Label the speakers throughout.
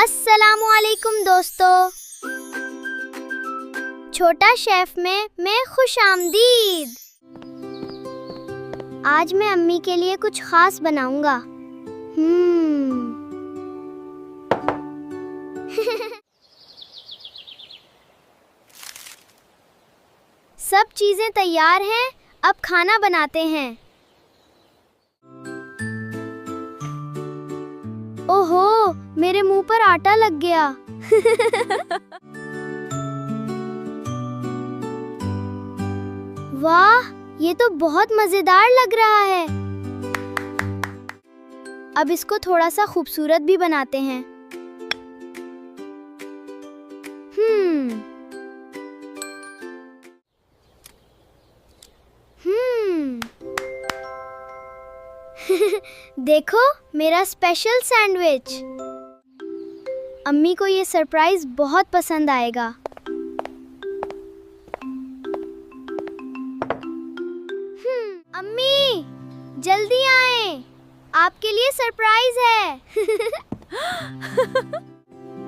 Speaker 1: अस्सलामुअलैकुम दोस्तों, छोटा शेफ में मैं खुशामदीद। आज मैं अम्मी के लिए कुछ खास बनाऊंगा। सब चीजें तैयार हैं, अब खाना बनाते हैं। ओहो, मेरे मुंह पर आटा लग गया। वाह, ये तो बहुत मजेदार लग रहा है। अब इसको थोड़ा सा खूबसूरत भी बनाते हैं। देखो, मेरा स्पेशल सैंडविच। अम्मी को ये सरप्राइज बहुत पसंद आएगा। अम्मी, जल्दी आएं, आपके लिए सरप्राइज है।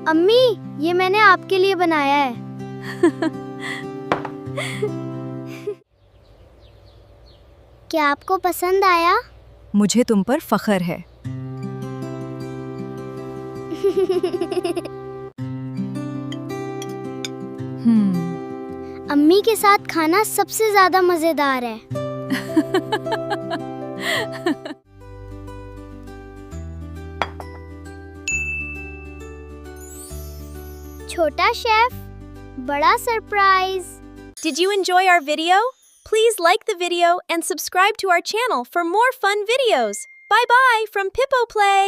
Speaker 1: अम्मी, ये मैंने आपके लिए बनाया है। क्या आपको पसंद आया?
Speaker 2: मुझे तुम पर फख्र है।
Speaker 1: अम्मी के साथ खाना सबसे ज्यादा मजेदार है। छोटा शेफ, बड़ा surprise.
Speaker 3: Did you enjoy our video? Please like the video and subscribe to our channel for more fun videos. Bye bye from Pippo Play.